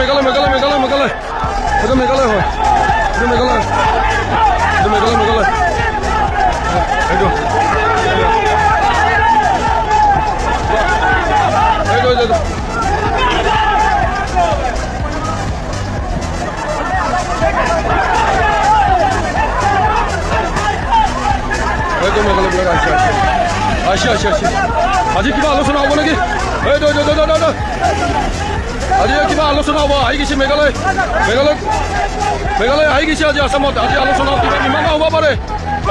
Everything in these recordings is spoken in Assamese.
মেঘালয় মেঘালয় মেঘালয় মেঘালয় এইটো মেঘালয় হয় এইটো মেঘালয় এইটো মেঘালয় মেঘালয় এইটো এইটো এইটো মেঘালয়বিলাক আহিছে আজি কিবা আলোচনা হ'ব নেকি এইটো আজি কিবা আলোচনা হ'ব আহি গৈছে মেঘালয় মেঘালয় মেঘালয় আহি গৈছে আজি আসামত আজি আলোচনা কিবা মীমাংসা হ'ব পাৰে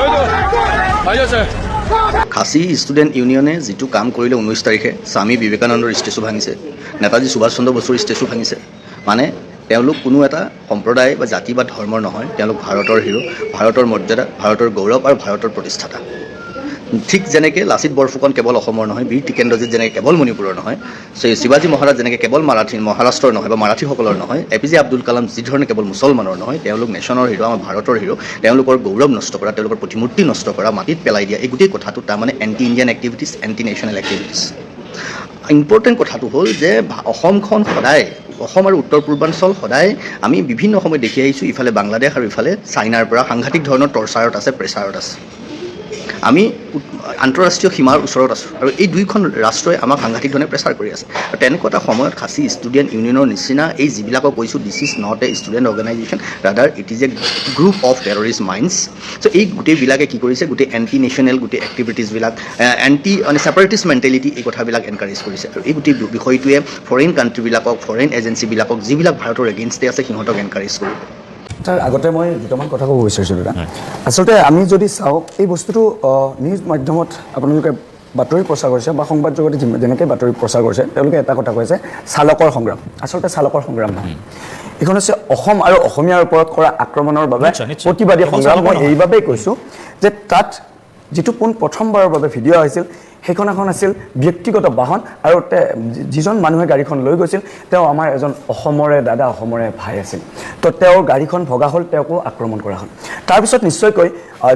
এইটো আহি আছে খাচী ষ্টুডেণ্ট ইউনিয়নে যিটো কাম কৰিলে 19 তাৰিখে স্বামী বিবেকানন্দৰ ষ্টেচু ভাঙিছে নেতাজী সুভাষ চন্দ্ৰ বসুৰ ষ্টেচু ভাঙিছে মানে তেওঁলোক কোনো এটা সম্প্ৰদায় বা জাতি বা ধৰ্মৰ নহয় তেওঁলোক ভাৰতৰ হিৰো ভাৰতৰ মৰ্যাদা ভাৰতৰ গৌৰৱ আৰু ভাৰতৰ প্ৰতিষ্ঠাতা ঠিক যেনেকৈ লাচিত বৰফুকন কেৱল অসমৰ নহয় বীৰ টিকেন্দ্ৰজিৎ যেনেকৈ কেৱল মণিপুৰৰ নহয় শিৱাজী মহাৰাজ যেনেকৈ কেৱল মহাৰাষ্ট্ৰৰ নহয় বা মাৰাঠীসকলৰ নহয় এপিজে আব্দুল কালাম যিধৰণে কেৱল মুছলমানৰ নহয় তেওঁলোক নেশ্যনৰ হিৰো আমাৰ ভাৰতৰ হিৰো তেওঁলোকৰ গৌৰৱ নষ্ট কৰা তেওঁলোকৰ প্ৰতিমূৰ্তি নষ্ট কৰা মাটিত পেলাই দিয়া এই গোটেই কথাটো তাৰমানে anti Indian activities anti national activities important কথাটো হ'ল যে অসমখন সদায় অসম আৰু উত্তৰ পূৰ্বাঞ্চল সদায় আমি বিভিন্ন সময়ত দেখি আহিছোঁ ইফালে বাংলাদেশ আৰু ইফালে চাইনাৰ পৰা সাংঘাতিক ধৰণৰ টৰ্চাৰত আছে প্ৰেছাৰত আছে আমি আন্তঃৰাষ্ট্ৰীয় সীমাৰ ওচৰত আছোঁ আৰু এই দুইখন ৰাষ্ট্ৰই আমাক সাংঘাতিক ধৰণে প্ৰেছাৰ কৰি আছে আৰু তেনেকুৱা এটা সময়ত খাচী ষ্টুডেণ্ট ইউনিয়নৰ নিচিনা এই যিবিলাকক কৈছোঁ this is not a student organisation rather it is a group of terrorist minds চ' এই গোটেইবিলাকে কি কৰিছে গোটেই এণ্টি নেশ্যনেল গোটেই এক্টিভিটিছবিলাক মানে ছেপাৰেটিষ্ট মেণ্টেলিটি এই কথাবিলাক এনকাৰেজ কৰিছে আৰু এই গোটেই বিষয়টোৱে ফৰেইন কাণ্ট্ৰিবিলাকক ফৰেইন এজেঞ্চিবিলাকক যিবিলাক ভাৰতৰ এগেইনষ্টে আছে সিহঁতক এনকাৰেজ কৰিব তাৰ আগতে মই দুটামান কথা ক'ব বিচাৰিছোঁ দাদা আচলতে আমি যদি চাওঁ এই বস্তুটো নিউজ মাধ্যমত আপোনালোকে বাতৰি প্ৰচাৰ কৰিছে বা সংবাদ জগতে যেনেকৈ বাতৰি প্ৰচাৰ কৰিছে তেওঁলোকে এটা কথা কৈছে চালকৰ সংগ্ৰাম আচলতে চালকৰ সংগ্ৰাম নহয় এইখন হৈছে অসম আৰু অসমীয়াৰ ওপৰত কৰা আক্ৰমণৰ বাবে প্ৰতিবাদী সংগ্ৰাম মই এইবাবেই কৈছোঁ যে তাত যিটো প্ৰথমবাৰৰ বাবে ভিডিঅ' আহিছিল সেইখন এখন আছিল ব্যক্তিগত বাহন আৰু যিজন মানুহে গাড়ীখন লৈ গৈছিল তেওঁ আমাৰ এজন অসমৰে দাদা অসমৰে ভাই আছিল তো তেওঁৰ গাড়ীখন ভগা হ'ল তেওঁকো আক্ৰমণ কৰা হ'ল তাৰপিছত নিশ্চয়কৈ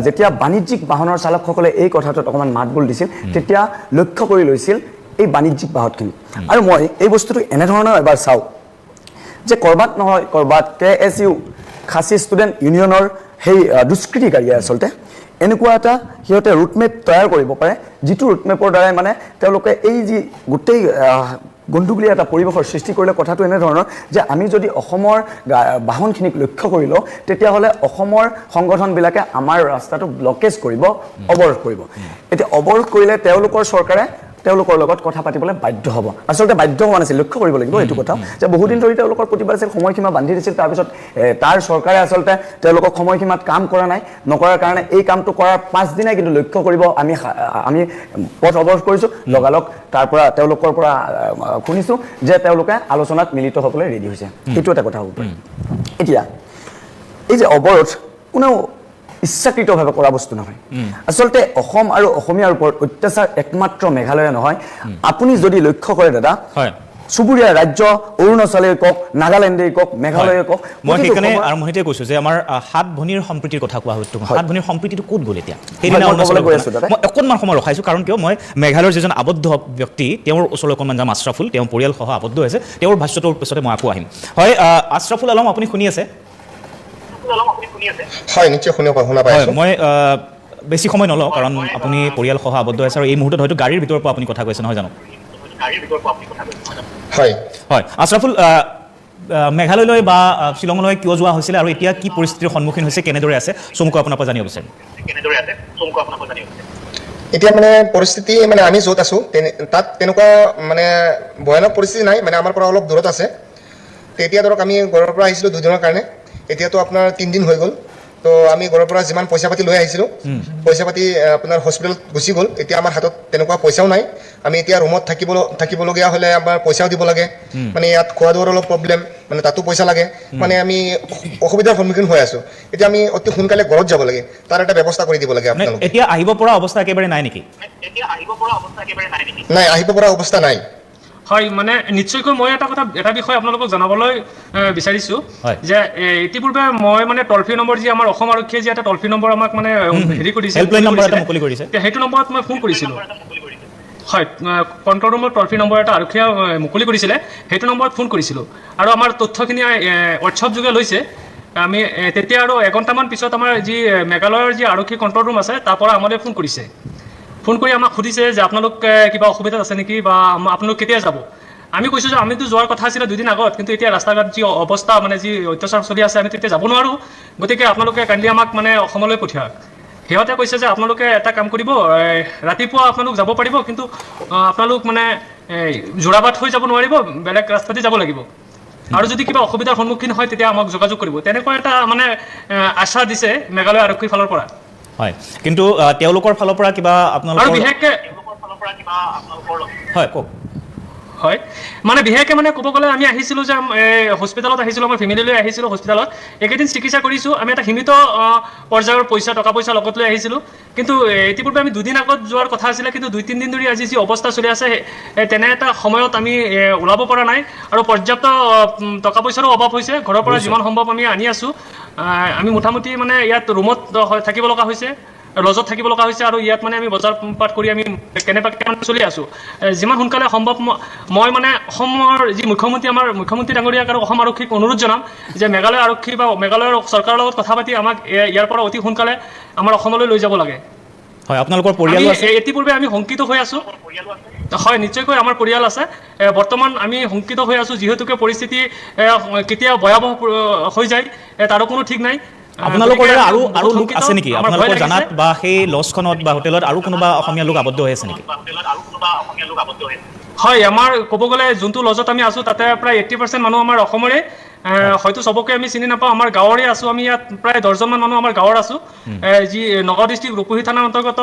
যেতিয়া বাণিজ্যিক বাহনৰ চালকসকলে এই কথাটোত অকণমান মাতবোল দিছিল তেতিয়া লক্ষ্য কৰি লৈছিল এই বাণিজ্যিক বাহনখিনি আৰু মই এই বস্তুটো এনেধৰণৰ এবাৰ চাওঁ যে ক'ৰবাত নহয় ক'ৰবাত KSU খাচী ষ্টুডেণ্ট ইউনিয়নৰ সেই দুষ্কৃতিকাৰীয়ে আচলতে এনেকুৱা এটা সিহঁতে ৰুটমেপ তৈয়াৰ কৰিব পাৰে যিটো ৰুটমেপৰ দ্বাৰাই মানে তেওঁলোকে এই যি গোটেই গণ্ডগোলীয়া এটা পৰিৱেশৰ সৃষ্টি কৰিলে কথাটো এনেধৰণৰ যে আমি যদি অসমৰ বাহনখিনিক লক্ষ্য কৰি লওঁ তেতিয়াহ'লে অসমৰ সংগঠনবিলাকে আমাৰ ৰাস্তাটো ব্লকেজ কৰিব অৱৰোধ কৰিব এতিয়া অৱৰোধ কৰিলে তেওঁলোকৰ চৰকাৰে তেওঁলোকৰ লগত কথা পাতিবলৈ বাধ্য হ'ব আচলতে বাধ্য হোৱা নাছিল লক্ষ্য কৰিব লাগিব এইটো কথা যে বহুদিন ধৰি তেওঁলোকৰ প্ৰতিবাদ আছিল সময়সীমা বান্ধি দিছিল তাৰপিছত তাৰ চৰকাৰে আচলতে তেওঁলোকক সময়সীমাত কাম কৰা নাই নকৰাৰ কাৰণে এই কামটো কৰাৰ 5 দিনাই কিন্তু লক্ষ্য কৰিব আমি পথ অৱৰোধ কৰিছোঁ লগালগ তাৰ পৰা তেওঁলোকৰ পৰা শুনিছোঁ যে তেওঁলোকে আলোচনাত মিলিত হ'বলৈ ৰেডি হৈছে এইটো এটা কথা হ'ব পাৰে এতিয়া এই যে অৱৰোধ কোনেও ইচ্ছাকৃতভাৱে কৰা বস্তু নহয় আচলতে অসম আৰু অসমীয়াৰ ওপৰত অত্যাচাৰ একমাত্ৰ মেঘালয়ে নহয় আপুনি যদি লক্ষ্য কৰে দাদা চুবুৰীয়া ৰাজ্য অৰুণাচলেই কওক নাগালেণ্ডেই কওক মেঘালয়ে কওক মই সেইকাৰণে আৰম্ভণিতে কৈছোঁ যে আমাৰ 7 ভনীৰ সম্প্ৰীতিৰ কথা কোৱা হয়তো 7 ভনীৰ সম্প্ৰীতিটো ক'ত গ'ল এতিয়া সেইদিনা অৰুণাচললৈ গৈ আছোঁ মই অকণমান সময় ৰখাইছোঁ কাৰণ কিয় মই মেঘালয়ৰ যিজন আবদ্ধ ব্যক্তি তেওঁৰ ওচৰলৈ অকণমান যাম আশ্ৰাফুল তেওঁ পৰিয়ালসহ আবদ্ধ হৈছে তেওঁৰ ভাষ্যটোৰ পিছতে মই আকৌ আহিম হয় আশ্ৰাফুল আলম আপুনি শুনি আছে হয় নিশ্চয় শুনা পাই আছোঁ মই বেছি সময় নলওঁ কাৰণ আপুনি পৰিয়ালসহ আবদ্ধ আছে আৰু এই মুহূৰ্তত হয়তো গাড়ীৰ ভিতৰৰ পৰা আপুনি কথা কৈছে নহয় জানো হয় হয় আশ্ৰাফুল মেঘালয়লৈ বা শ্বিলঙলৈ কিয় যোৱা হৈছিলে আৰু এতিয়া কি পৰিস্থিতিৰ সন্মুখীন হৈছে কেনেদৰে আছে চমুকৈ আপোনাৰ পৰা জানিব বিচাৰিম এতিয়া মানে পৰিস্থিতি মানে আমি য'ত আছোঁ তাত তেনেকুৱা মানে ভয়ানক পৰিস্থিতি নাই মানে আমাৰ পৰা অলপ দূৰত আছে তেতিয়া ধৰক আমি ঘৰৰ পৰা আহিছিলোঁ 2 দিনৰ কাৰণে এতিয়াতো আপোনাৰ 3 দিন হৈ গ'ল তো আমি ঘৰৰ পৰা যিমান পইচা পাতি লৈ আহিছিলোঁ পইচা পাতি আপোনাৰ হস্পিটেলত গুচি গ'ল এতিয়া আমাৰ হাতত তেনেকুৱা পইচাও নাই আমি এতিয়া ৰুমত থাকিবলগীয়া হ'লে আমাৰ পইচাও দিব লাগে মানে ইয়াত খোৱা দোৱাৰ অলপ প্ৰব্লেম মানে তাতো পইচা লাগে মানে আমি অসুবিধাৰ সন্মুখীন হৈ আছোঁ এতিয়া আমি অতি সোনকালে ঘৰত যাব লাগে তাৰ এটা ব্যৱস্থা কৰি দিব লাগে আপোনালোকে এতিয়া আহিব পৰা অৱস্থা একেবাৰে নাই নেকি নাই আহিব পৰা অৱস্থা নাই হয় মানে নিশ্চয়কৈ মই এটা বিষয় আপোনালোকক জনাবলৈ বিচাৰিছোঁ যে ইতিপূৰ্বে মই মানে টল ফ্ৰী নম্বৰ যি আমাৰ অসম আৰক্ষীয়ে যি এটা টল ফ্ৰী নম্বৰ আমাক মানে হেৰি কৰিছে হেল্পলাইন নম্বৰ এটা মুকলি কৰিছে সেইটো নম্বৰত মই ফোন কৰিছিলোঁ হয়, কণ্ট্ৰল ৰুমৰ ট্ৰল ফ্ৰী নম্বৰ এটা আৰক্ষীয়ে মুকলি কৰিছিলে, সেইটো নম্বৰত ফোন কৰিছিলোঁ আৰু আমাৰ তথ্যখিনি হোৱাটছআপ যোগে লৈছে। আমি তেতিয়া আৰু এঘণ্টামান পিছত আমাৰ যি মেঘালয়ৰ যি আৰক্ষী কণ্ট্ৰল ৰুম আছে তাৰ পৰা আমালৈ ফোন কৰিছে। ফোন কৰি আমাক সুধিছে যে আপোনালোক কিবা অসুবিধাত আছে নেকি বা আপোনালোক কেতিয়া যাব। আমি কৈছোঁ যে আমিতো যোৱাৰ কথা আছিলে 2 দিন আগত, কিন্তু এতিয়া ৰাস্তা ঘাট যি অৱস্থা মানে যি অত্যাচাৰ চলি আছে আমি তেতিয়া যাব নোৱাৰোঁ, গতিকে আপোনালোকে কাইণ্ডলি আমাক মানে অসমলৈ পঠিয়াওক। সিহঁতে কৈছে যে আপোনালোকে এটা কাম কৰিব, ৰাতিপুৱা আপোনালোক যাব পাৰিব, কিন্তু আপোনালোক মানে যোৰাবাট হৈ যাব নোৱাৰিব, বেলেগ ৰাস্তাতে যাব লাগিব, আৰু যদি কিবা অসুবিধাৰ সন্মুখীন হয় তেতিয়া আমাক যোগাযোগ কৰিব। তেনেকুৱা এটা মানে আশা দিছে মেঘালয় আৰক্ষীৰ ফালৰ পৰা। হয়, কিন্তু তেওঁলোকৰ ফালৰ পৰা কিবা আপোনালোকৰ আৰু বিশেষকৈ হয় কওক। হয়, মানে বিশেষকৈ মানে ক'ব গ'লে আমি আহিছিলোঁ যে হস্পিটেলত আহিছিলোঁ, আমাৰ ফেমিলিলৈ আহিছিলোঁ হস্পিটেলত, এইকেইদিন চিকিৎসা কৰিছোঁ। আমি এটা সীমিত পৰ্যায়ৰ টকা পইচা লগত লৈ আহিছিলোঁ, কিন্তু ইতিপূৰ্বে আমি 2 দিন আগত যোৱাৰ কথা আছিলে, কিন্তু 2-3 দিন ধৰি আজি যি অৱস্থা চলি আছে তেনে এটা সময়ত আমি ওলাব পৰা নাই, আৰু পৰ্যাপ্ত টকা পইচাৰো অভাৱ হৈছে। ঘৰৰ পৰা যিমান সম্ভৱ আমি আনি আছোঁ। আমি মোটামুটি মানে ইয়াত ৰুমত থাকিব লগা হৈছে, লজত থাকিব লগা হৈছে, আৰু ইয়াত মানে আমি বজাৰ পাত কৰি আমি কেনেবাকৈ চলি আছোঁ। যিমান সোনকালে সম্ভৱ মই মানে অসমৰ যি মুখ্যমন্ত্ৰী ডাঙৰীয়াক আৰু অসম আৰক্ষীক অনুৰোধ জনাম যে মেঘালয় আৰক্ষী বা মেঘালয়ৰ চৰকাৰৰ লগত কথা পাতি আমাক ইয়াৰ পৰা অতি সোনকালে আমাৰ অসমলৈ লৈ যাব লাগে। হয়, আপোনালোকৰ পৰিয়াল আছে? ইতিপূৰ্বে আমি শংকিত হৈ আছোঁ। হয়, নিশ্চয়কৈ আমাৰ পৰিয়াল আছে। বৰ্তমান আমি শংকিত হৈ আছোঁ, যিহেতুকে পৰিস্থিতি কেতিয়া ভয়াৱহ হৈ যায় তাৰো কোনো ঠিক নাই। আপোনালোকৰ দ্বাৰা আৰু লোক আছে নেকি আপোনালোকৰ জানাত, বা সেই লজখনত বা হোটেলত আৰু কোনোবা অসমীয়া লোক আবদ্ধ হৈ আছে নেকি? হয়, আমাৰ ক'ব গ'লে যোনটো লজত আমি আছোঁ তাতে প্ৰায় 80% মানুহ আমাৰ অসমৰে। হয়তো চবকে আমি চিনি নাপাওঁ, আমাৰ গাঁৱৰে আছোঁ। আমি ইয়াত প্ৰায় 10জনমান মানুহ আমাৰ গাঁৱৰ আছোঁ, যি নগাঁও ডিষ্ট্ৰিক্ট ৰূপহী থানাৰ অন্তৰ্গত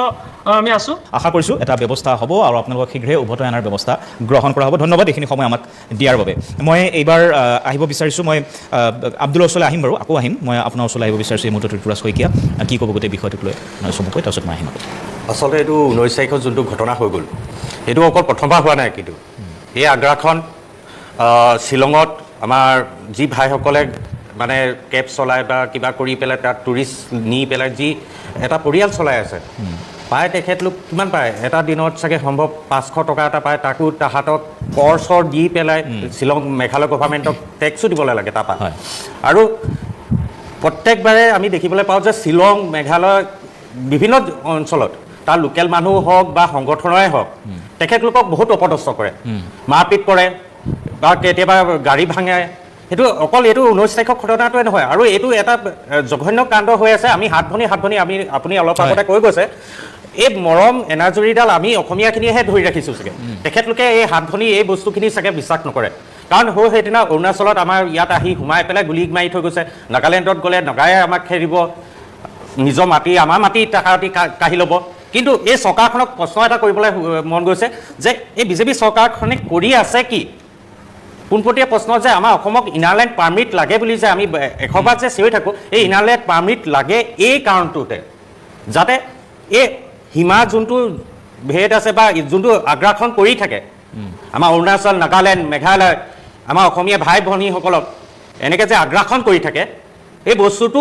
আমি আছোঁ। আশা কৰিছোঁ এটা ব্যৱস্থা হ'ব আৰু আপোনালোকক শীঘ্ৰে উভতাই অনাৰ ব্যৱস্থা গ্ৰহণ কৰা হ'ব। ধন্যবাদ এইখিনি সময় আমাক দিয়াৰ বাবে। মই এইবাৰ আহিব বিচাৰিছোঁ, মই আব্দুলৰ ওচৰলৈ আহিম বাৰু, আকৌ আহিম। মই আপোনাৰ ওচৰলৈ আহিব বিচাৰিছোঁ এই মুহূৰ্তত ঋতুৰাজ শইকীয়া, কি ক'ব গোটেই বিষয়টোক লৈ চমুকৈ, তাৰপিছত মই আহিম। আচলতে এইটো 19 তাৰিখত যোনটো ঘটনা হৈ গ'ল, এইটো অকল প্ৰথমবাৰ হোৱা নাই, কিন্তু এই আগ্ৰাখন শ্বিলঙত আমাৰ যি ভাইসকলে মানে কেব চলায় বা কিবা কৰি পেলাই তাত টুৰিষ্ট নি পেলাই যি এটা পৰিয়াল চলাই আছে, পায় তেখেতলোক কিমান পায় এটা দিনত চাগে সম্ভৱ 500 টকা এটা পায়, তাকো তাহাঁতক কৰ চৰ দি পেলাই শ্বিলং মেঘালয় গভৰ্ণমেণ্টক টেক্সো দিবলৈ লাগে তাৰপৰা। আৰু প্ৰত্যেকবাৰে আমি দেখিবলৈ পাওঁ যে শ্বিলং মেঘালয় বিভিন্ন অঞ্চলত তাৰ লোকেল মানুহ হওক বা সংগঠনৰে হওক তেখেতলোকক বহুত অপদস্থ কৰে, মাৰপিট কৰে বা কেতিয়াবা গাড়ী ভাঙে। সেইটো অকল এইটো 19 তাৰিখৰ ঘটনাটোৱে নহয়, আৰু এইটো এটা জঘন্য কাণ্ড হৈ আছে। আমি হাত ভনি আপুনি অলপ আগতে কৈ গৈছে, এই মৰম এনাজৰীডাল আমি অসমীয়াখিনিয়েহে ধৰি ৰাখিছোঁ চাগে। তেখেতলোকে এই হাত ভনি এই বস্তুখিনি চাগে বিশ্বাস নকৰে, কাৰণ সেইদিনা অৰুণাচলত আমাৰ ইয়াত আহি সোমাই পেলাই গুলী মাৰি থৈ গৈছে। নাগালেণ্ডত গ'লে নগাই আমাক খেদিব, নিজৰ মাটি আমাৰ মাটি তাহাঁতি কাঢ়ি ল'ব। কিন্তু এই চৰকাৰখনক প্ৰশ্ন এটা কৰিবলৈ মন গৈছে যে এই বিজেপি চৰকাৰখনে কৰি আছে কি? পোনপটীয়া প্ৰশ্ন যে আমাৰ অসমক ইনাৰলেণ্ড পাৰ্মিট লাগে বুলি যে আমি এশবাৰ যে চিঞৰি থাকোঁ, এই ইনাৰলেণ্ড পাৰ্মিট লাগে এই কাৰণটোতে, যাতে এই সীমা যোনটো ভেদ আছে বা যোনটো আগ্ৰাসন কৰি থাকে আমাৰ অৰুণাচল, নাগালেণ্ড, মেঘালয়, আমাৰ অসমীয়া ভাই ভনীসকলক এনেকৈ যে আগ্ৰাসন কৰি থাকে, এই বস্তুটো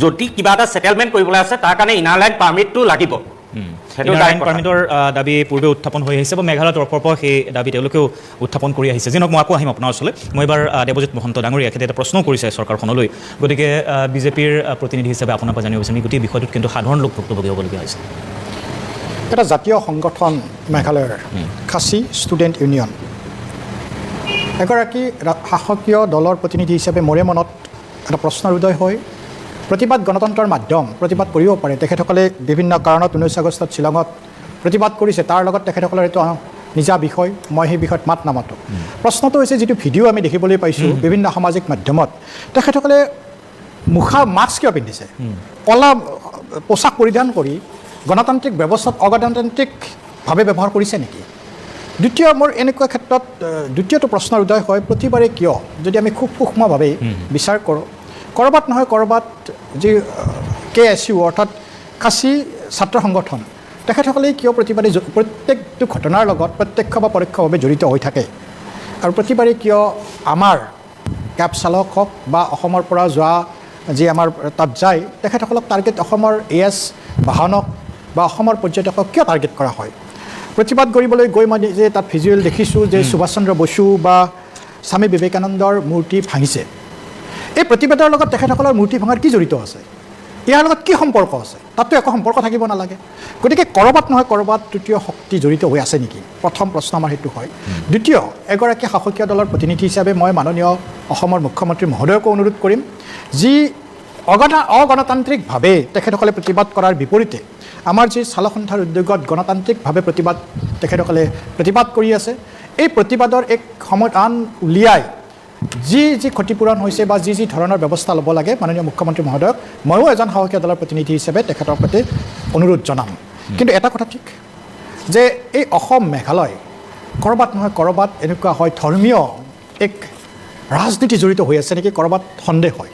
যদি কিবা এটা ছেটেলমেণ্ট কৰিবলৈ আছে তাৰ কাৰণে ইনাৰলেণ্ড পাৰ্মিটটো লাগিব। ইনাৰলেণ্ড পাৰ্মিটৰ দাবী পূৰ্বে উত্থাপন হৈ আহিছে বা মেঘালয়ৰ তৰফৰ পৰা সেই দাবী তেওঁলোকেও উত্থাপন কৰি আহিছে। যেনক মই আকৌ আহিম আপোনাৰ ওচৰলৈ। মই এইবাৰ দেৱজিৎ মহন্ত ডাঙৰীয়া এখেতে এটা প্ৰশ্ন কৰিছে চৰকাৰখনলৈ, গতিকে বিজেপিৰ প্ৰতিনিধি হিচাপে আপোনাৰ পৰা জানিব বিচাৰিম, গোটেই বিষয়টোত কিন্তু সাধাৰণ লোক ভুক্তভোগী হ'বলগীয়া হৈছে। এটা জাতীয় সংগঠন মেঘালয়ৰ খাচী ষ্টুডেণ্ট ইউনিয়ন, এগৰাকী শাসকীয় দলৰ প্ৰতিনিধি হিচাপে মোৰে মনত এটা প্ৰশ্নৰ উদয় হয়। প্ৰতিবাদ গণতন্ত্ৰৰ মাধ্যম, প্ৰতিবাদ কৰিব পাৰে। তেখেতসকলে বিভিন্ন কাৰণত 19 আগষ্টত শ্বিলঙত প্ৰতিবাদ কৰিছে, তাৰ লগত তেখেতসকলৰ এইটো নিজা বিষয়, মই সেই বিষয়ত মাত নামাতোঁ। প্ৰশ্নটো হৈছে যিটো ভিডিঅ' আমি দেখিবলৈ পাইছোঁ বিভিন্ন সামাজিক মাধ্যমত, তেখেতসকলে মাস্ক কিয় পিন্ধিছে? কলা পোচাক পৰিধান কৰি গণতান্ত্ৰিক ব্যৱস্থাত অগণতান্ত্ৰিকভাৱে ব্যৱহাৰ কৰিছে নেকি? মোৰ এনেকুৱা ক্ষেত্ৰত দ্বিতীয়টো প্ৰশ্নৰ উদয় হয়, প্ৰতিবাৰে কিয়, যদি আমি খুব সূক্ষ্মভাৱে বিচাৰ কৰোঁ, ক'ৰবাত নহয় ক'ৰবাত যি KSU অৰ্থাৎ খাচী ছাত্ৰ সংগঠন, তেখেতসকলে কিয় প্ৰতিবাৰে প্ৰত্যেকটো ঘটনাৰ লগত প্ৰত্যক্ষ বা পৰোক্ষভাৱে জড়িত হৈ থাকে? আৰু প্ৰতিবাৰে কিয় আমাৰ কেব চালক হওক বা অসমৰ পৰা যোৱা যি আমাৰ তাত যায় তেখেতসকলক টাৰ্গেট, অসমৰ AS বাহনক বা অসমৰ পৰ্যটকক কিয় টাৰ্গেট কৰা হয়? প্ৰতিবাদ কৰিবলৈ গৈ মই যে তাত ভিজুৱেল দেখিছোঁ যে সুভাষ চন্দ্ৰ বসু বা স্বামী বিবেকানন্দৰ মূৰ্তি ভাঙিছে। এই প্ৰতিবাদৰ লগত তেখেতসকলৰ মূৰ্তি ভাঙাৰ কি জড়িত আছে, ইয়াৰ লগত কি সম্পৰ্ক আছে? তাততো একো সম্পৰ্ক থাকিব নালাগে। গতিকে ক'ৰবাত নহয় ক'ৰবাত তৃতীয় শক্তি জড়িত হৈ আছে নেকি, প্ৰথম প্ৰশ্ন আমাৰ সেইটো হয়। দ্বিতীয়, এগৰাকী শাসকীয় দলৰ প্ৰতিনিধি হিচাপে মই মাননীয় অসমৰ মুখ্যমন্ত্ৰী মহোদয়কো অনুৰোধ কৰিম, যি অগণতান্ত্ৰিকভাৱে তেখেতসকলে প্ৰতিবাদ কৰাৰ বিপৰীতে আমাৰ যি চালসন্থাৰ উদ্যোগত গণতান্ত্ৰিকভাৱে তেখেতসকলে প্ৰতিবাদ কৰি আছে, এই প্ৰতিবাদৰ এক সমাধান উলিয়াই যি ক্ষতিপূৰণ হৈছে বা যি ধৰণৰ ব্যৱস্থা ল'ব লাগে মাননীয় মুখ্যমন্ত্ৰী মহোদয়ক ময়ো এজন শাসকীয় দলৰ প্ৰতিনিধি হিচাপে তেখেতৰ প্ৰতি অনুৰোধ জনাম। কিন্তু এটা কথা ঠিক যে এই অসম মেঘালয় ক'ৰবাত নহয় ক'ৰবাত এনেকুৱা হয় ধৰ্মীয় এক ৰাজনীতি জড়িত হৈ আছে নেকি, ক'ৰবাত সন্দেহ হয়।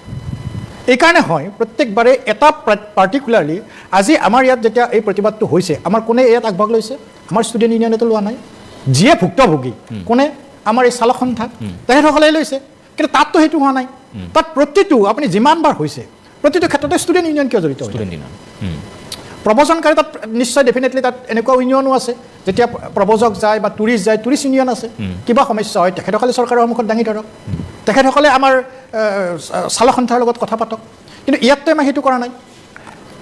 এইকাৰণে হয় প্ৰত্যেকবাৰে এটা পাৰ্টিকুলাৰলি আজি আমাৰ ইয়াত যেতিয়া এই প্ৰতিবাদটো হৈছে, আমাৰ কোনে ইয়াত আগভাগ লৈছে? আমাৰ ষ্টুডেণ্ট ইউনিয়নেতো লোৱা নাই। যিয়ে ভুক্তভোগী কোনে? আমাৰ এই চালক সন্থা তেখেতসকলে লৈছে। কিন্তু তাততো সেইটো হোৱা নাই। তাত প্ৰতিটো আপুনি যিমানবাৰ হৈছে প্ৰতিটো ক্ষেত্ৰতে ষ্টুডেণ্ট ইউনিয়ন কিয় জড়িত হৈছে? প্ৰব্ৰজনকাৰী তাত নিশ্চয় ডেফিনেটলি তাত এনেকুৱা ইউনিয়নো আছে, যেতিয়া প্ৰব্ৰজক যায় বা টুৰিষ্ট যায়, টুৰিষ্ট ইউনিয়ন আছে। কিবা সমস্যা হয় তেখেতসকলে চৰকাৰৰ সন্মুখত দাঙি ধৰক, তেখেতসকলে আমাৰ চালক সন্থাৰ লগত কথা পাতক। কিন্তু ইয়াততো আমি সেইটো কৰা নাই।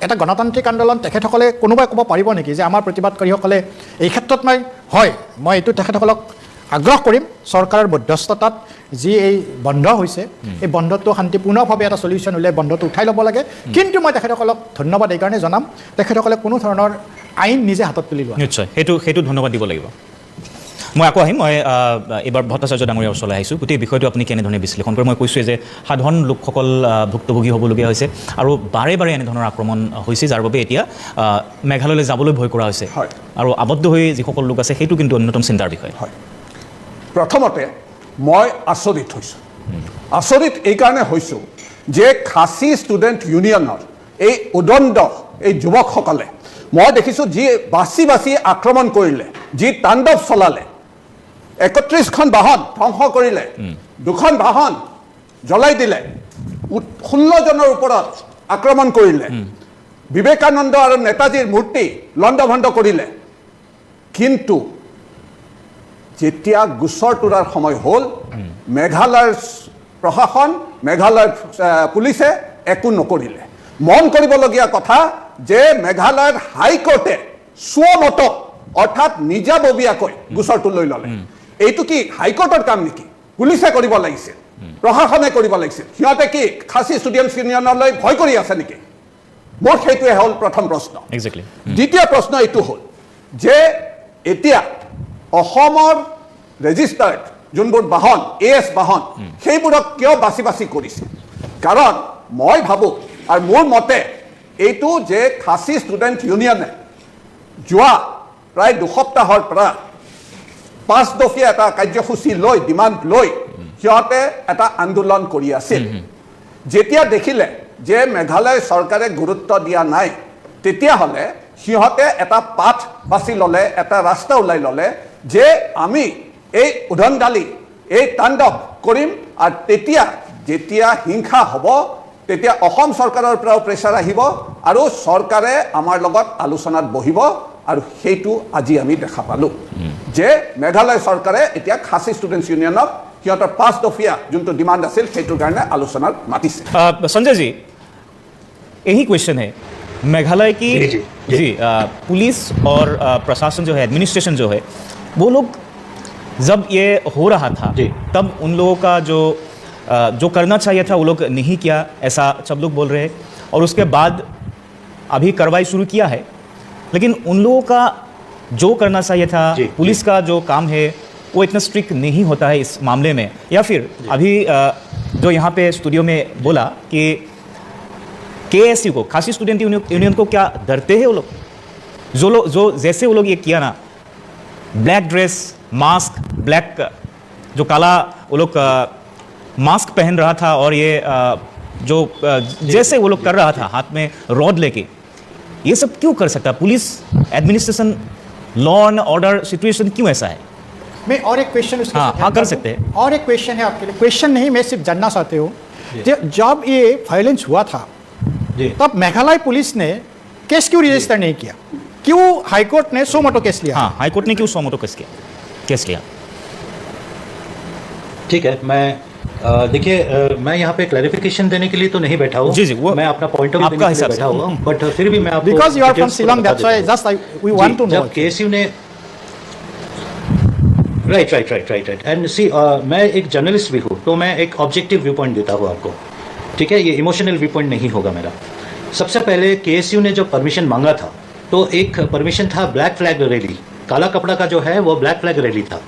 এটা গণতান্ত্ৰিক আন্দোলন তেখেতসকলে কোনোবাই ক'ব পাৰিব নেকি যে আমাৰ প্ৰতিবাদকাৰীসকলে এই ক্ষেত্ৰত মই এইটো তেখেতসকলক আগ্ৰহ কৰিম, চৰকাৰৰ মধ্যস্থতাত যি এই বন্ধ হৈছে এই বন্ধটো শান্তিপূৰ্ণভাৱে এটা চলিউশ্যন উলিয়াই বন্ধটো উঠাই ল'ব লাগে। কিন্তু মই তেখেতসকলক ধন্যবাদ এইকাৰণে জনাম, তেখেতসকলে কোনো ধৰণৰ আইন নিজে হাতত তুলি লোৱা। নিশ্চয় সেইটো ধন্যবাদ দিব লাগিব। মই আকৌ আহিম, মই এইবাৰ ভট্টাচাৰ্য ডাঙৰীয়াৰ ওচৰলৈ আহিছোঁ। গোটেই বিষয়টো আপুনি কেনেধৰণে বিশ্লেষণ কৰে? মই কৈছোঁৱে যে সাধাৰণ লোকসকল ভুক্তভোগী হ'বলগীয়া হৈছে আৰু বাৰে বাৰে এনেধৰণৰ আক্ৰমণ হৈছে, যাৰ বাবে এতিয়া মেঘালয়লৈ যাবলৈ ভয় কৰা হৈছে। আৰু আবদ্ধ হৈ যিসকল লোক আছে সেইটো কিন্তু অন্যতম চিন্তাৰ বিষয়। প্ৰথমতে মই আচৰিত হৈছোঁ। আচৰিত এইকাৰণে হৈছোঁ যে খাচী ষ্টুডেণ্ট ইউনিয়নৰ এই উদণ্ড এই যুৱকসকলে মই দেখিছোঁ যি বাছি বাছি আক্ৰমণ কৰিলে, যি তাণ্ডৱ চলালে, 31খন বাহন ধ্বংস কৰিলে, 2খন বাহন জ্বলাই দিলে, 16 জনৰ ওপৰত আক্ৰমণ কৰিলে, বিবেকানন্দ আৰু নেতাজীৰ মূৰ্তি লণ্ডভণ্ড কৰিলে। কিন্তু যেতিয়া গোচৰ তোলাৰ সময় হ'ল, মেঘালয়ৰ প্ৰশাসন, মেঘালয়ৰ পুলিচে একো নকৰিলে। মন কৰিবলগীয়া কথা যে মেঘালয়ৰ হাইকোৰ্টে স্বমত অৰ্থাৎ নিজাববীয়াকৈ গোচৰটো লৈ ল'লে। এইটো কি হাইকোৰ্টৰ কাম নেকি? পুলিচে কৰিব লাগিছিল, প্ৰশাসনে কৰিব লাগিছিল। সিহঁতে কি খাচী ষ্টুডেণ্টছ ইউনিয়নলৈ ভয় কৰি আছে নেকি? মোৰ সেইটোৱে হ'ল প্ৰথম প্ৰশ্ন। দ্বিতীয় প্ৰশ্ন এইটো হ'ল যে এতিয়া অসমৰ ৰেজিষ্টাৰ্ড যোনবোৰ বাহন AS বাহন সেইবোৰক কিয় বাছি বাছি কৰিছে? কাৰণ মই ভাবোঁ আৰু মোৰ মতে এইটো যে খাচী ষ্টুডেণ্ট ইউনিয়নে যোৱা প্ৰায় 2 সপ্তাহৰ পৰা 5 দফীয়া এটা কাৰ্যসূচী লৈ ডিমাণ্ড লৈ সিহঁতে এটা আন্দোলন কৰি আছিল। যেতিয়া দেখিলে যে মেঘালয় চৰকাৰে গুৰুত্ব দিয়া নাই, তেতিয়াহ'লে সিহঁতে এটা পাঠ বাছি ল'লে, এটা ৰাস্তা ওলাই ল'লে যে আমি এই উদণ্ডালি, এই তাণ্ডৱ কৰিম। আৰু যেতিয়া হিংসা হ'ব তেতিয়া অসম চৰকাৰৰ পৰাও প্ৰেছাৰ আহিব আৰু চৰকাৰে আমাৰ লগত আলোচনাত বহিব। আৰু সেইটো আজি আমি দেখা পালোঁ যে মেঘালয় চৰকাৰে এতিয়া খাচী ষ্টুডেণ্টছ ইউনিয়নক সিহঁতৰ 5 দফীয়া যোনটো ডিমাণ্ড আছিল সেইটোৰ কাৰণে আলোচনাত মাতিছে। संजय जी, यही क्वेश्चन है, मेघालय की जी पुलिस और प्रशासन जो है, एडमिनिस्ट्रेशन जो है, वो लोग जब ये हो रहा था तब उन लोगों का जो करना चाहिए था वो लोग नहीं किया, ऐसा सब लोग बोल रहे हैं। और उसके बाद अभी कार्रवाई शुरू किया है, लेकिन उन लोगों का जो करना चाहिए था, पुलिस का जो काम है वो इतना स्ट्रिक्ट नहीं होता है इस मामले में। या फिर अभी जो यहाँ पे स्टूडियो में बोला कि KSU को, खासी स्टूडेंट यूनियन को क्या डरते हैं वो लोग? जो जैसे वो लोग ये किया ना, ब्लैक ड्रेस, मास्क, ब्लैक जो काला वो लोग मास्क पहन रहा था और ये जो जैसे वो लोग कर रहा था हाथ में रॉड लेके, ये सब क्यों कर सकता है? Police, administration, law and order situation क्यों ऐसा है? मैं और एक क्वेश्चन उसके हाँ कर सकते हैं। और एक क्वेश्चन है आपके लिए, क्वेश्चन नहीं, मैं सिर्फ जानना चाहती हूँ जब ये वायलेंस हुआ था तब मेघालय पुलिस ने केस क्यों रजिस्टर नहीं किया? क्यों हाईकोर्ट ने सो मोटो केस लिया? हाँ, हाईकोर्ट ने क्यों सो मोटो केस लिया? ठीक है, मैं देखिए मैं यहाँ पे क्लैरिफिकेशन देने के लिए तो नहीं बैठा हूँ। जी जी, वो मैं अपना पॉइंट ऑफ व्यू देने के लिए बैठा हुआ हूँ, बट फिर भी मैं आपको Because you are from details को Shillong, बता that's why देता हूँ। just we want to know. जब केएसयू ने राइट एंड सी मैं एक जर्नलिस्ट भी हूँ, तो मैं एक ऑब्जेक्टिव व्यू पॉइंट देता हूँ आपको, ठीक है? ये इमोशनल व्यू पॉइंट नहीं होगा मेरा। सबसे पहले केएसयू ने जब परमिशन मांगा था, तो एक परमिशन था ब्लैक फ्लैग रैली, काला कपड़ा का जो है वो ब्लैक फ्लैग रैली था,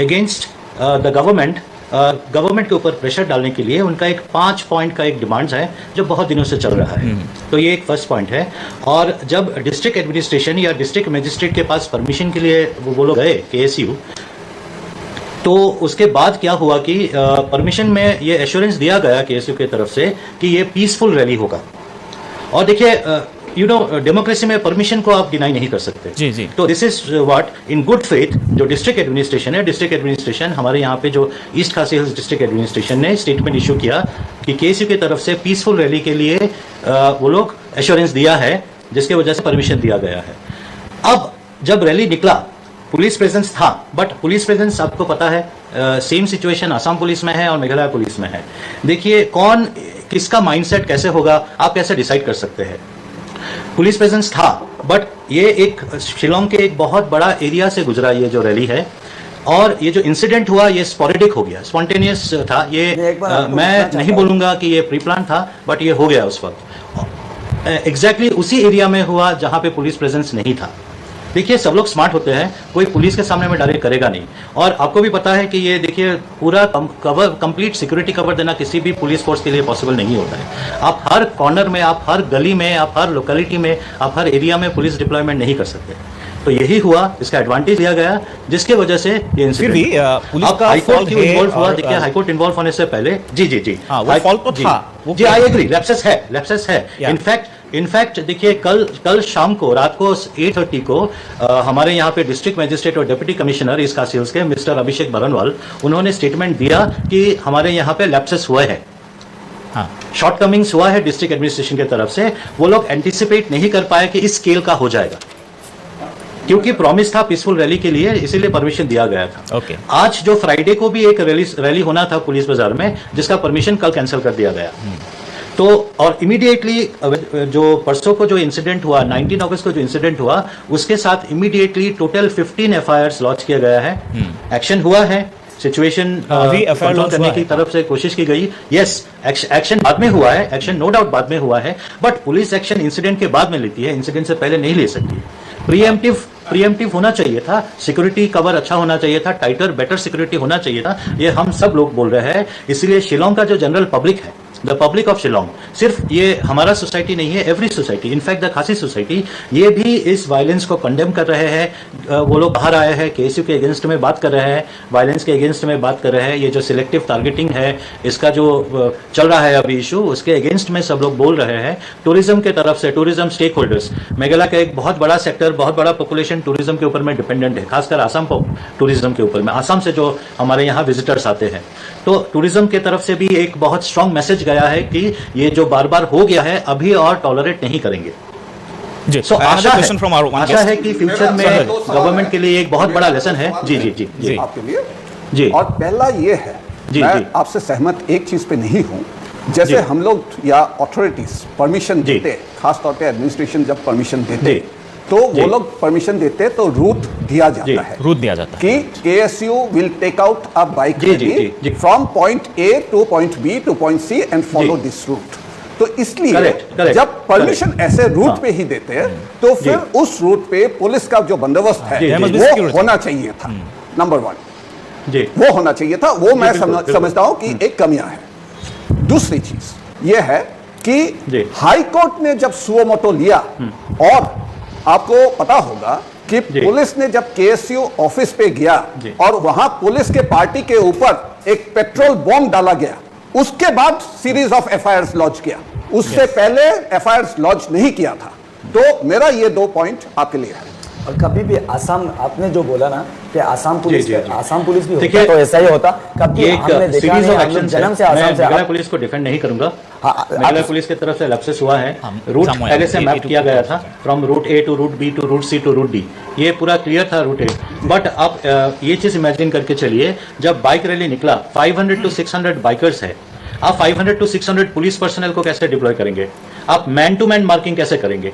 अगेंस्ट द गवर्नमेंट के ऊपर प्रेशर डालने के लिए। उनका एक 5 पॉइंट का एक डिमांड्स है जो बहुत दिनों से चल रहा है। तो ये एक फर्स्ट पॉइंट है। और जब डिस्ट्रिक्ट एडमिनिस्ट्रेशन या डिस्ट्रिक्ट मजिस्ट्रेट के पास परमिशन के लिए वो लोग गए केएसयू, तो उसके बाद क्या हुआ कि परमिशन में ये एश्योरेंस दिया गया केएसयू की तरफ से कि ये पीसफुल रैली होगा। और देखिए डेमोक्रेसी में परमिशन को आप डिनाई नहीं कर सकते। जी जी। तो this is what in good faith जो डिस्ट्रिक्ट एडमिनिस्ट्रेशन है, डिस्ट्रिक्ट एडमिनिस्ट्रेशन हमारे यहाँ पे जो ईस्ट खासी हिल्स डिस्ट्रिक्ट एडमिनिस्ट्रेशन ने स्टेटमेंट इशू किया कि केएसयू की तरफ से पीसफुल रैली के लिए वो लोग एश्योरेंस दिया है, जिसके वजह से परमिशन दिया गया है। अब जब रैली निकला, पुलिस प्रेजेंस था, बट पुलिस प्रेजेंस आपको पता है सेम सिचुएशन आसाम पुलिस में है और मेघालय पुलिस में है। देखिए कौन किसका माइंडसेट कैसे होगा, आप कैसे डिसाइड कर सकते हैं? पुलिस प्रेजेंस था, बट ये एक शिलोंग के एक बहुत बड़ा एरिया से गुजरा ये जो रैली है, और ये जो इंसिडेंट हुआ ये स्पॉरेडिक हो गया, स्पॉन्टेनियस था ये। मैं नहीं बोलूंगा कि ये प्री प्लान था, बट ये हो गया उस वक्त एग्जैक्टली उसी एरिया में हुआ जहां पे पुलिस प्रेजेंस नहीं था। देखिए सब लोग स्मार्ट होते हैं, कोई पुलिस के सामने में डायरेक्ट करेगा नहीं। और आपको भी पता है कि ये देखिए पूरा कंप्लीट सिक्योरिटी कवर देना किसी भी पुलिस फोर्स के लिए पॉसिबल नहीं होता है। आप हर कॉर्नर में, आप हर गली में, आप हर लोकेलिटी में, आप हर एरिया में पुलिस डिप्लॉयमेंट नहीं कर सकते। तो यही हुआ, इसका एडवांटेज लिया गया, जिसके वजह से ये इंसिडेंट पुलिस का हाईकोर्ट क्यों इन्वॉल्व हुआ? देखिए हाईकोर्ट इन्वॉल्व होने से पहले जी वो फॉल्ट तो था, जी आई एग्री, लैप्सेस है। इनफैक्ट देखिए कल शाम को, रात को 8:30 को हमारे यहाँ पे डिस्ट्रिक्ट मजिस्ट्रेट और डिप्टी कमिश्नर ईस्ट खासी हिल्स के मिस्टर अभिषेक बरनवाल, उन्होंने स्टेटमेंट दिया कि हमारे यहाँ पे लैप्सेस हुए हैं, शॉर्ट कमिंग्स हुआ है डिस्ट्रिक्ट एडमिनिस्ट्रेशन की तरफ से। वो लोग एंटिसिपेट नहीं कर पाए कि इस स्केल का हो जाएगा, क्योंकि प्रॉमिस था पीसफुल रैली के लिए, इसीलिए परमिशन दिया गया था। ओके। आज जो फ्राइडे को भी एक रैली होना था पुलिस बाजार में, जिसका परमिशन कल कैंसिल कर दिया गया। तो और इमीडिएटली जो परसों को जो इंसिडेंट हुआ, 19 अगस्त को जो इंसिडेंट हुआ, उसके साथ इमीडिएटली टोटल 15 एफआईआर लॉन्च किया गया है। एक्शन हुआ है, सिचुएशन कंट्रोल करने की तरफ से कोशिश की गई। यस, एक्शन बाद में हुआ है, एक्शन नो डाउट बाद में हुआ है, बट पुलिस एक्शन इंसिडेंट के बाद में लेती है, इंसिडेंट से पहले नहीं ले सकती। प्रीएम्प्टिव होना चाहिए था, सिक्योरिटी कवर अच्छा होना चाहिए था, टाइटर बेटर सिक्योरिटी होना चाहिए था, ये हम सब लोग बोल रहे हैं। इसलिए शिलोंग का जो जनरल पब्लिक है, द पब्लिक ऑफ शिलोंग, सिर्फ ये हमारा सोसाइटी नहीं है, एवरी सोसाइटी, इनफैक्ट द खासी सोसाइटी, ये भी इस वायलेंस को कंडेम कर रहे हैं। वो लोग बाहर आए हैं, केएसयू के अगेंस्ट में बात कर रहे हैं, वायलेंस के अगेंस्ट में बात कर रहे हैं। ये जो सिलेक्टिव टारगेटिंग है, इसका जो चल रहा है अभी इशू, उसके अगेंस्ट में सब लोग बोल रहे हैं। टूरिज्म के तरफ से, टूरिज्म स्टेक होल्डर्स, मेघालय का एक बहुत बड़ा सेक्टर, बहुत बड़ा पॉपुलेशन टूरिज्म के ऊपर में डिपेंडेंट है, खासकर आसाम टूरिज्म के ऊपर में, आसाम से जो हमारे यहाँ विजिटर्स आते हैं। तो टूरिज्म के तरफ से भी एक बहुत स्ट्रांग मैसेज गया है कि ये जो बार बार हो गया है अभी और टॉलरेट नहीं करेंगे। आशा है कि फ्यूचर में गवर्नमेंट के लिए एक बहुत बड़ा लेसन है। जी आपके लिए जी। और पहला ये है, मैं आपसे सहमत एक चीज पे नहीं हूँ, जैसे हम लोग या अथॉरिटीज परमिशन देते, खासतौर पे एडमिनिस्ट्रेशन जब परमिशन देते, तो वो लोग परमिशन देते तो रूट दिया जाता है कि KSU will take out a bike rally from point A to point B to point C and follow this route. तो इसलिए जब परमिशन ऐसे रूट पे ही देते हैं, तो फिर उस रूट पे पुलिस का जो बंदोबस्त है वो होना चाहिए था। नंबर 1 वो होना चाहिए था, वो मैं समझता हूं कि एक कमियां है। दूसरी चीज ये है कि हाई कोर्ट ने जब सुओ मोटो लिया, और आपको पता होगा कि पुलिस ने जब केएसयू ऑफिस पे गया और वहां पुलिस के पार्टी के ऊपर एक पेट्रोल बॉम्ब डाला गया, उसके बाद सीरीज ऑफ एफआईआर लॉन्च किया, उससे पहले एफआईआर लॉन्च नहीं किया था। तो मेरा ये 2 पॉइंट आपके लिए है। और कभी भी आसाम, आपने जो बोला ना कि आसाम पुलिस जी, जी। आसाम पुलिस भी देखिए, होता तो ऐसा ही होता, कभी ये हमने एक देखा सीरीज नहीं, ऑफ हम लोग एक्शन जन्म से मैं आसाम से मेघालय पुलिस को डिफेंड नहीं करूंगा। मेघालय पुलिस की तरफ से लैप्सेस हुआ है, रूट सामूहिक पहले से A मैप to किया गया था, from route A to route B to route C to route D, ये पूरा क्लियर था रूट ए। बट आप ये चीज इमेजिन करके चलिए, जब बाइक रैली निकला 500 to 600 बाइकर्स है, आप 500 to 600 पुलिस पर्सनल को कैसे डिप्लॉय करेंगे? आप मैन टू मैन मार्किंग कैसे करेंगे?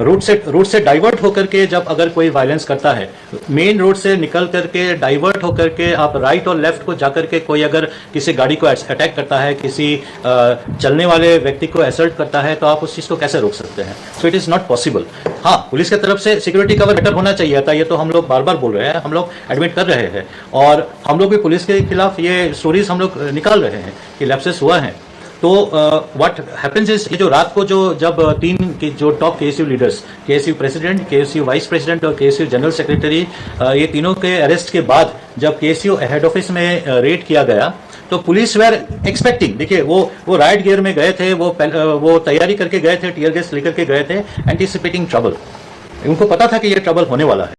रूट से डाइवर्ट होकर के जब अगर कोई वायलेंस करता है, मेन रोड से निकल करके डाइवर्ट होकर के आप राइट और लेफ्ट को जाकर के कोई अगर किसी गाड़ी को अटैक करता है, किसी चलने वाले व्यक्ति को असर्ट करता है, तो आप उस चीज़ को कैसे रोक सकते हैं? So it is not possible. हाँ, पुलिस की तरफ से सिक्योरिटी कवर बेटर होना चाहिए था, ये तो हम लोग बार बार बोल रहे हैं, हम लोग एडमिट कर रहे हैं, और हम लोग भी पुलिस के खिलाफ ये स्टोरीज हम लोग निकाल रहे हैं कि लैप्सेस हुआ है। तो व्हाट हैपेंस इज, ये जो रात को जब तीन के जो top KSU leaders, KSU president, KSU vice president और केएसयू जनरल सेक्रेटरी, ये तीनों के अरेस्ट के बाद जब केएसयू हेड ऑफिस में रेड किया गया, तो पुलिस वेयर एक्सपेक्टिंग, देखिए वो राइट गियर में गए थे, वो तैयारी करके गए थे, टीयर गैस लेकर के गए थे, एंटीसिपेटिंग ट्रबल। उनको पता था कि ये ट्रबल होने वाला है।